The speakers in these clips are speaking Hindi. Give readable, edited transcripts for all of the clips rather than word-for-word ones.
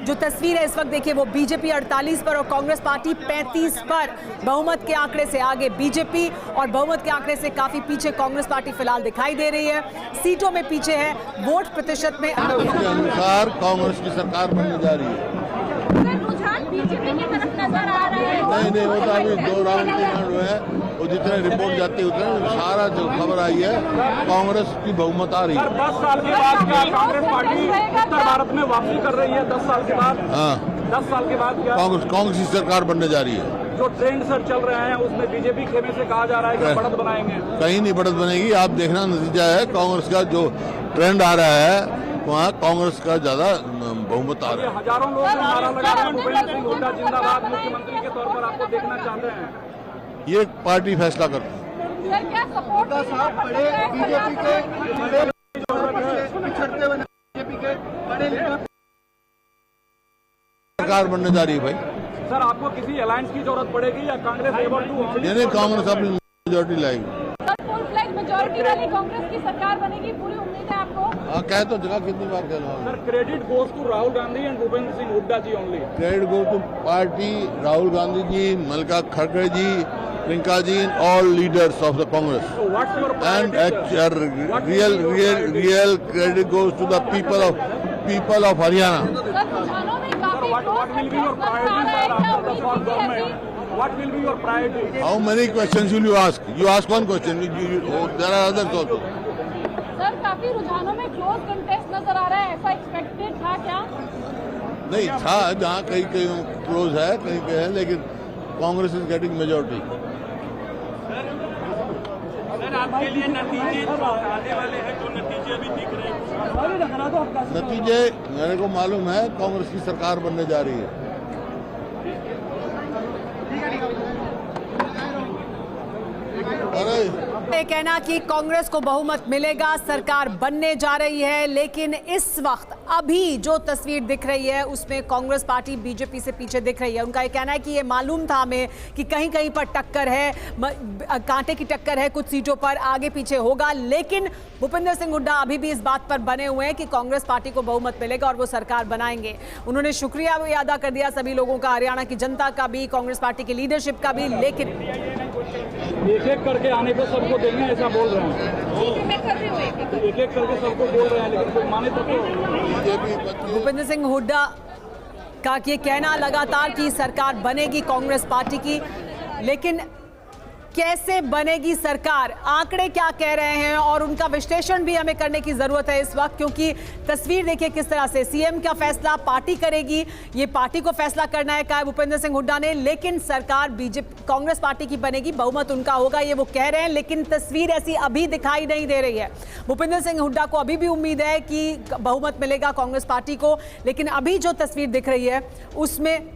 जो तस्वीर है इस वक्त देखिए वो बीजेपी 48 पर और कांग्रेस पार्टी 35 पर। बहुमत के आंकड़े से आगे बीजेपी और बहुमत के आंकड़े से काफी पीछे कांग्रेस पार्टी फिलहाल दिखाई दे रही है। सीटों में पीछे है, वोट प्रतिशत में के अनुसार कांग्रेस की सरकार बनने जा रही है। रुझान बीजेपी की तरफ नजर आ रहा है। नहीं वो तो अभी 2 राउंड 3 राउंड हुए हैं, और जितने रिपोर्ट जाती है उतने सारा जो खबर आई है कांग्रेस की बहुमत आ रही है। 10 साल के बाद क्या कांग्रेस पार्टी उत्तर भारत में वापसी कर रही है? 10 साल के बाद? हाँ, 10 साल के बाद क्या कांग्रेस की सरकार बनने जा रही है। जो ट्रेंड सर चल रहे हैं उसमें बीजेपी खेमे से कहा जा रहा है कि बढ़त बनाएंगे। कहीं नहीं बढ़त बनेगी। आप देखना नतीजा है, कांग्रेस का जो ट्रेंड आ रहा है वहाँ कांग्रेस का ज्यादा बहुमत आ रहा है। हजारों लोग नारा लगा रहे हैं भूपेंद्र सिंह हुड्डा जिंदाबाद मुख्यमंत्री के तौर पर आपको देखना चाहते हैं। ये पार्टी फैसला करती है। सर क्या सपोर्ट बीजेपी के सरकार बनने जा रही है भाई। सर आपको किसी अलायंस की जरूरत पड़ेगी या कांग्रेस एबल टू? यानी कांग्रेस अपनी मेजोरिटी लाएगी। फुल फ्लैग मेजॉरिटी वाली कांग्रेस की सरकार बनेगी, पूरी उम्मीद है आपको? हाँ, कह तो जगह कितनी बार कह रहा हूँ। Sir credit goes to Rahul Gandhi and Bhupendra Singh Hooda ji only. Credit go to party, Rahul Gandhi ji, Mallika खड़गे ji, Priyanka ji, all leaders of the Congress. So what's your And priority, real credit goes to the people of Haryana. Sir रुझानों में काफी what will be your priority sir after the form government? What will be your priority? How many questions will you ask? You ask one question. There are others also. Sir काफी रुझानों में क्लोज कंटेस्ट नजर आ रहा है, ऐसा एक्सपेक्टेड था क्या? नहीं था, जहाँ कहीं क्लोज है, कहीं पे है, लेकिन Congress is getting majority. Sir आपके लिए नतीजे आने वाले हैं, जो नतीजे अभी दिख रहे हैं? नतीजे मेरे को मालूम है, कांग्रेस की सरकार बनने जा रही है। अरे कहना कि कांग्रेस को बहुमत मिलेगा, सरकार बनने जा रही है, लेकिन इस वक्त अभी जो तस्वीर दिख रही है उसमें कांग्रेस पार्टी बीजेपी से पीछे दिख रही है। उनका ये कहना है कि ये मालूम था हमें कि कहीं कहीं पर टक्कर है, कांटे की टक्कर है, कुछ सीटों पर आगे पीछे होगा, लेकिन भूपेंद्र सिंह हुड्डा अभी भी इस बात पर बने हुए हैं कि कांग्रेस पार्टी को बहुमत मिलेगा और वो सरकार बनाएंगे। उन्होंने शुक्रिया भी अदा कर दिया सभी लोगों का, हरियाणा की जनता का भी, कांग्रेस पार्टी की लीडरशिप का भी, लेकिन एक एक करके आने को सबको देंगे ऐसा बोल रहे हैं। एक एक करके सबको बोल रहे हैं, लेकिन कोई माने तब तो। भूपेंद्र सिंह हुड्डा का ये कहना लगातार कि सरकार बनेगी कांग्रेस पार्टी की, लेकिन कैसे बनेगी सरकार, आंकड़े क्या कह रहे हैं और उनका विश्लेषण भी हमें करने की जरूरत है इस वक्त, क्योंकि तस्वीर देखिए किस तरह से सीएम का फैसला पार्टी करेगी, ये पार्टी को फैसला करना है कहा भूपेंद्र सिंह हुड्डा ने, लेकिन सरकार बीजेपी कांग्रेस पार्टी की बनेगी, बहुमत उनका होगा, ये वो कह रहे हैं, लेकिन तस्वीर ऐसी अभी दिखाई नहीं दे रही है। भूपेंद्र सिंह हुड्डा को अभी भी उम्मीद है कि बहुमत मिलेगा कांग्रेस पार्टी को, लेकिन अभी जो तस्वीर दिख रही है उसमें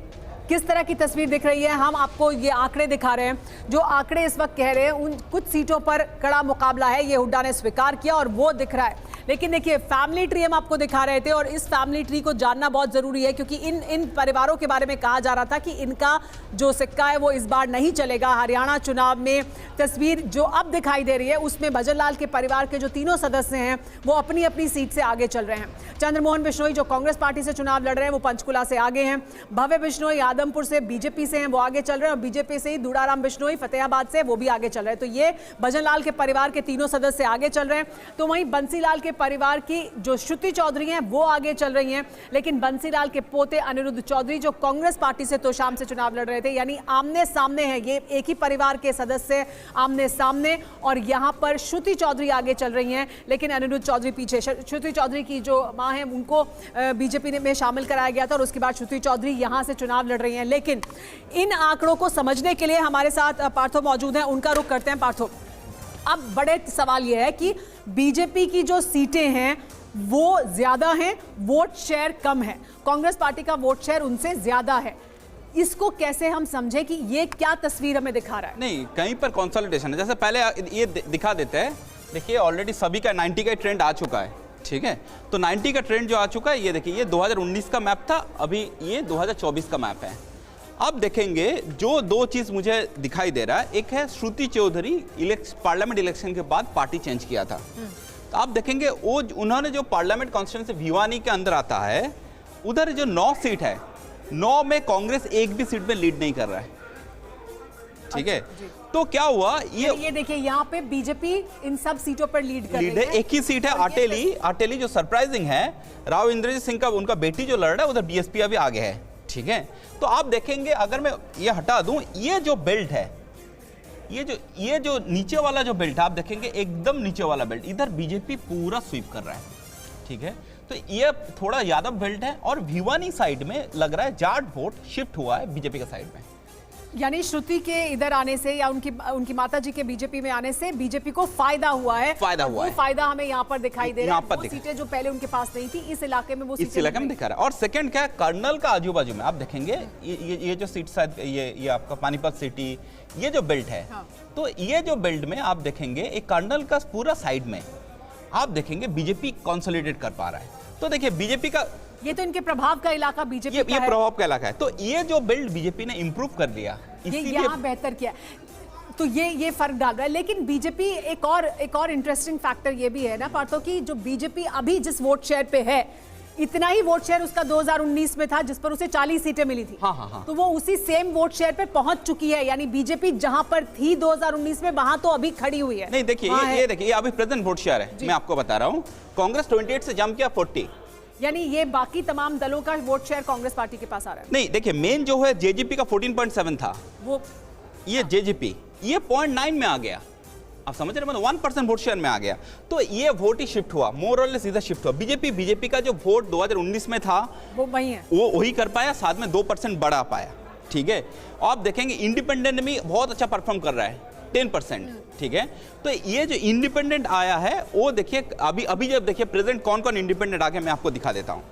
किस तरह की तस्वीर दिख रही है, हम आपको ये आंकड़े दिखा रहे हैं। जो आंकड़े इस वक्त कह रहे हैं उन कुछ सीटों पर कड़ा मुकाबला है, ये हुड्डा ने स्वीकार किया और वो दिख रहा है, लेकिन देखिए फैमिली ट्री हम आपको दिखा रहे थे और इस फैमिली ट्री को जानना बहुत जरूरी है, क्योंकि इन परिवारों के बारे में कहा जा रहा था कि इनका जो सिक्का है वो इस बार नहीं चलेगा। हरियाणा चुनाव में तस्वीर जो अब दिखाई दे रही है उसमें भजन लाल के परिवार के जो तीनों सदस्य हैं वो अपनी अपनी सीट से आगे चल रहे हैं। चंद्रमोहन बिश्नोई जो कांग्रेस पार्टी से चुनाव लड़ रहे हैं वो पंचकुला से आगे हैं, भव्य बिश्नोई आदमपुर से बीजेपी से हैं वो आगे चल रहे हैं, और बीजेपी से ही दूड़ाराम बिश्नोई फतेहाबाद से वो भी आगे चल रहे हैं। तो ये भजन लाल के परिवार के तीनों सदस्य आगे चल रहे हैं। तो वहीं बंसीलाल के परिवार की जो श्रुति चौधरी हैं वो आगे चल रही हैं, लेकिन बंसीलाल के पोते अनिरुद्ध चौधरी जो कांग्रेस पार्टी से तोशाम से चुनाव लड़ रहे थे, यानी आमने सामने है, ये एक ही परिवार के सदस्य आमने सामने, और यहां पर श्रुति चौधरी आगे चल रही हैं, लेकिन अनिरुद्ध चौधरी पीछे। श्रुति चौधरी की जो मां है उनको बीजेपी में शामिल कराया गया था और उसके बाद श्रुति चौधरी यहां से चुनाव लड़ रही हैं। लेकिन इन आंकड़ों को समझने के लिए हमारे साथ पार्थो मौजूद हैं, उनका रुख करते हैं। पार्थो, अब बड़े सवाल यह है कि बीजेपी की जो सीटें हैं वो ज्यादा हैं, वोट शेयर कम है, कांग्रेस पार्टी का वोट शेयर उनसे ज्यादा है, इसको कैसे हम समझे कि ये क्या तस्वीर हमें दिखा रहा है? नहीं, कहीं पर कंसोलिडेशन है। जैसे पहले ये दिखा देते हैं, देखिए ऑलरेडी सभी का 90 का ट्रेंड आ चुका है, ठीक है। तो 90 का ट्रेंड जो आ चुका है, ये देखिए ये 2019 का मैप था, अभी ये 2024 का मैप है। अब देखेंगे जो दो चीज मुझे दिखाई दे रहा है, एक है श्रुति चौधरी पार्लियामेंट इलेक्शन के बाद पार्टी चेंज किया था, तो आप देखेंगे वो उन्होंने जो पार्लियामेंट कॉन्स्टिट्यूंसी भिवानी के अंदर आता है उधर जो 9 सीट है, 9 में कांग्रेस एक भी सीट में लीड नहीं कर रहा है, ठीक है। तो क्या हुआ, ये देखिए यहाँ पे बीजेपी इन सब सीटों पर लीड कर रही है। एक ही सीट है आटेली जो सरप्राइजिंग है, राव इंद्रजीत सिंह का उनका बेटी जो लड़ रहा है, उधर बीएसपी अभी आगे है, ठीक है। तो आप देखेंगे, अगर मैं ये हटा दूं, ये जो बेल्ट है, ये जो नीचे वाला जो बेल्ट है, आप देखेंगे एकदम नीचे वाला बेल्ट, इधर बीजेपी पूरा स्वीप कर रहा है, ठीक है। तो ये थोड़ा यादव बेल्ट है और भिवानी साइड में लग रहा है जाट वोट शिफ्ट हुआ है बीजेपी का साइड में। यानी श्रुति के इधर आने से या उनकी माता जी के बीजेपी में आने से बीजेपी को फायदा हुआ है। फायदा हमें यहाँ पर दिखाई दे रहा है। वो सीटें जो पहले उनके पास नहीं थी, इस इलाके में वो इस इलाके में दिखा रहा है। और सेकंड क्या है, कर्नल का आजू बाजू में आप देखेंगे, ये जो सीट शायद ये आपका पानीपत सिटी, ये जो बेल्ट है, तो ये जो बेल्ट में आप देखेंगे एक कर्नल का पूरा साइड में आप देखेंगे बीजेपी कंसोलिडेट कर पा रहा है। तो देखिए बीजेपी का ये तो इनके प्रभाव का इलाका बीजेपी ये प्रभाव का इलाका है। तो ये जो बिल्ड बीजेपी ने इंप्रूव कर दिया, ये यहाँ बेहतर किया, तो ये फर्क डाल रहा है। लेकिन बीजेपी एक और इंटरेस्टिंग फैक्टर ये भी है ना पार्थो, कि जो बीजेपी अभी जिस वोट शेयर पे है, इतना ही वोट शेयर उसका 2019 में था, जिस पर उसे 40 सीटें मिली थी। हाँ। तो वो उसी सेम वोट शेयर पे पहुंच चुकी है, यानी बीजेपी जहां पर थी 2019 में, वहां तो अभी खड़ी हुई है। नहीं देखिए, ये देखिए अभी प्रेजेंट वोट शेयर है, मैं आपको बता रहा हूँ। कांग्रेस 28 से जंप किया 40, यानी ये बाकी तमाम दलों का वोट शेयर कांग्रेस पार्टी के पास आ रहा है। नहीं देखिए, मेन जो है जेजेपी का 14.7 था, वो ये जेजेपी ये 0.9 में आ गया। आप समझ रहे हैं, मतलब 1% वोट शेयर में आ गया। तो ये वोट ही शिफ्ट हुआ, मोर और लेस इधर शिफ्ट हुआ। बीजेपी का जो वोट 2019 में था वो वही है, वो वही कर पाया, साथ में 2% बढ़ा पाया, ठीक है। आप देखेंगे इंडिपेंडेंट भी बहुत अच्छा परफॉर्म कर रहा है, 10%, ठीक है। तो ये जो इंडिपेंडेंट आया है, वो देखिए अभी जब देखिए प्रेजेंट कौन कौन इंडिपेंडेंट आ गया, मैं आपको दिखा देता हूँ।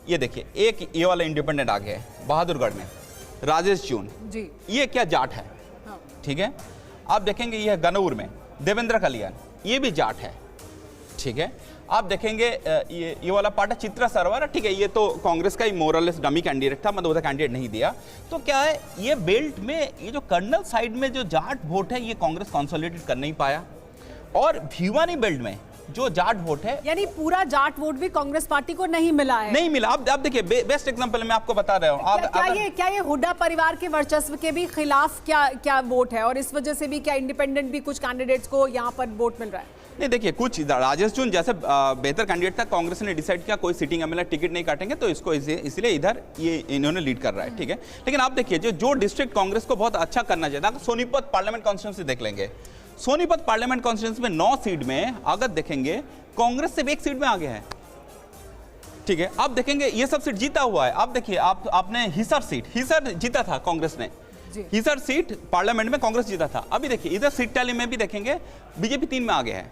ये देखिए, एक ये वाला इंडिपेंडेंट आ गया है बहादुरगढ़ में, राजेश जून जी, ये क्या जाट है, ठीक है। आप देखेंगे ये गनौर में देवेंद्र कलियाण, ये भी जाट है, ठीक है। आप देखेंगे ये वाला पार्ट है चित्रा सरवर, ठीक है, ये तो कांग्रेस का ही मोरलेस डमी कैंडिडेट था, मतलब उधर कैंडिडेट नहीं दिया। तो क्या है, ये बेल्ट में ये जो कर्नल साइड में जो जाट वोट है, ये कांग्रेस कंसोलिडेट कर नहीं पाया। और भिवानी बेल्ट में जो जाट वोट है, यानी पूरा जाट वोट भी कांग्रेस पार्टी को नहीं मिला है, नहीं मिला। आप देखिए, बेस्ट एग्जांपल मैं आपको बता रहा हूँ। क्या ये हुड्डा परिवार के वर्चस्व के भी खिलाफ क्या वोट है, और इस वजह से भी क्या इंडिपेंडेंट भी कुछ कैंडिडेट्स को यहाँ पर वोट मिल रहा है? नहीं देखिए, कुछ राजेश जून जैसे बेहतर कैंडिडेट था, कांग्रेस ने डिसाइड किया कोई सिटिंग एमएलए टिकट नहीं काटेंगे, तो इसको इसलिए इधर ये इन्होंने लीड कर रहा है, ठीक है। लेकिन आप देखिए, जो डिस्ट्रिक्ट कांग्रेस को बहुत अच्छा करना चाहिए था, सोनीपत पार्लियामेंट कॉन्स्टिट्यूंसी देख लेंगे। सोनीपत पार्लियामेंट कॉन्स्टिट्यूंसी में 9 सीट में अगर देखेंगे, कांग्रेस सिर्फ 1 सीट में आगे है, ठीक है। आप देखेंगे ये सब सीट जीता हुआ है। आप देखिए, आपने हिसार जीता था कांग्रेस ने, हिसार सीट पार्लियामेंट में कांग्रेस जीता था। अभी देखिए इधर सीट टैली में भी देखेंगे बीजेपी 3 में आगे है।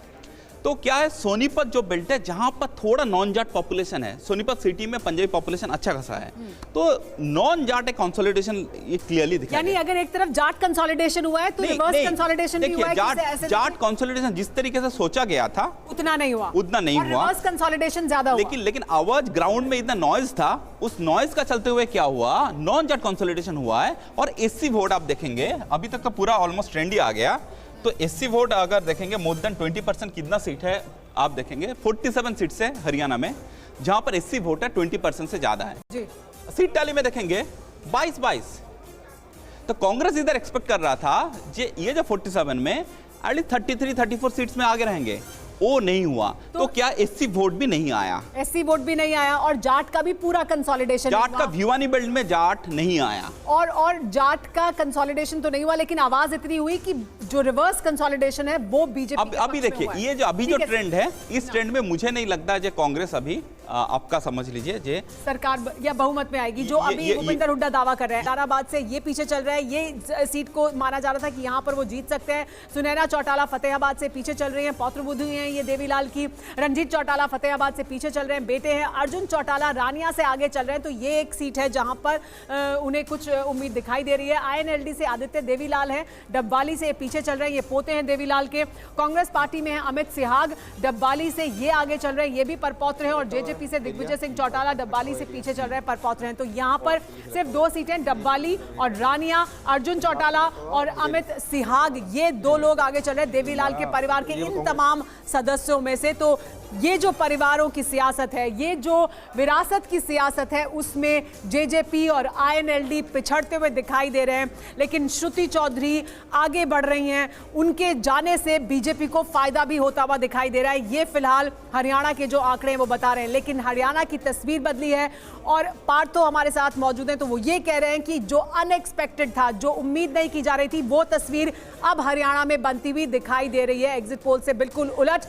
तो क्या है, सोनीपत जो बेल्ट है, जहां पर थोड़ा नॉन जाट पॉपुलेशन है, सोनीपत सिटी में पंजाबी पॉपुलेशन अच्छा खासा है, तो नॉन जाट एक कंसोलिडेशन ये क्लियरली दिखा। यानी अगर एक तरफ जाट कंसोलिडेशन हुआ है, तो रिवर्स कंसोलिडेशन भी हुआ है। जाट कंसोलिडेशन जिस तरीके से सोचा गया था उतना नहीं हुआ, रिवर्स कंसोलिडेशन ज्यादा हुआ। लेकिन आवाज ग्राउंड में इतना नॉइज था, उस नॉइज का चलते हुए क्या हुआ, नॉन जाट कंसोलिडेशन हुआ है। और एससी वोट आप देखेंगे, अभी तक तो पूरा ऑलमोस्ट ट्रेंड ही आ गया। तो एससी वोट अगर देखेंगे, मोर देन 20% कितना सीट है, आप देखेंगे 47 सीट्स है हरियाणा में, जहां पर एससी वोट है 20% से ज्यादा है जी। सीट टैली में देखेंगे 22। तो कांग्रेस इधर एक्सपेक्ट कर रहा था ये जो 47 में एटलीस्ट 33-34 सीट्स में आगे रहेंगे, वो नहीं हुआ। तो क्या एससी वोट भी नहीं आया, और जाट का भी पूरा कंसोलिडेशन, जाट का भिवानी बेल्ट में जाट नहीं आया, और जाट का कंसोलिडेशन तो नहीं हुआ, लेकिन आवाज इतनी हुई कि जो रिवर्स कंसोलिडेशन है वो बीजेपी। अभी देखिए, ये जो अभी जो ट्रेंड है, इस ट्रेंड में मुझे नहीं लगता जो कांग्रेस अभी आपका समझ लीजिए जे सरकार या बहुमत में आएगी, जो अभी भूपेंद्र हुड्डा दावा कर रहे हैं। इलाहाबाद से ये पीछे चल रहा है, ये सीट को माना जा रहा था कि यहाँ पर वो जीत सकते हैं। सुनैना चौटाला फतेहाबाद से पीछे चल रही हैं, पौत्रबुद्धू हैं ये देवीलाल की। रंजीत चौटाला फतेहाबाद से पीछे चल रहे हैं, बेटे हैं। अर्जुन चौटाला रानिया से आगे चल रहे हैं। तो ये एक सीट है जहां पर उन्हें कुछ उम्मीद दिखाई दे रही है। आईएनएलडी से आदित्य देवीलाल है, डब्बाली से पीछे चल रहे हैं, ये पोते हैं देवीलाल के। कांग्रेस पार्टी में है अमित सिहाग, डब्बाली से ये आगे चल रहे हैं, ये भी परपौत्र हैं। और जेजेपी से दिग्विजय सिंह चौटाला डब्बाली से पीछे चल रहे हैं, परपौत्र हैं। तो यहाँ पर सिर्फ 2 सीटें, डब्बाली और रानिया। अर्जुन चौटाला और अमित सिहाग, ये 2 लोग आगे चल रहे हैं देवीलाल के परिवार के इन तमाम सदस्यों में से। तो ये जो परिवारों की सियासत है, ये जो विरासत की सियासत है, उसमें जेजेपी और आईएनएलडी पिछड़ते हुए दिखाई दे रहे हैं। लेकिन श्रुति चौधरी आगे बढ़ रही हैं, उनके जाने से बीजेपी को फायदा भी होता हुआ दिखाई दे रहा है। ये फिलहाल हरियाणा के जो आंकड़े हैं वो बता रहे हैं। लेकिन हरियाणा की तस्वीर बदली है और पार्थो हमारे साथ मौजूद हैं, तो वो ये कह रहे हैं कि जो अनएक्सपेक्टेड था, जो उम्मीद नहीं की जा रही थी, वो तस्वीर अब हरियाणा में बनती हुई दिखाई दे रही है। एग्जिट पोल से बिल्कुल उलट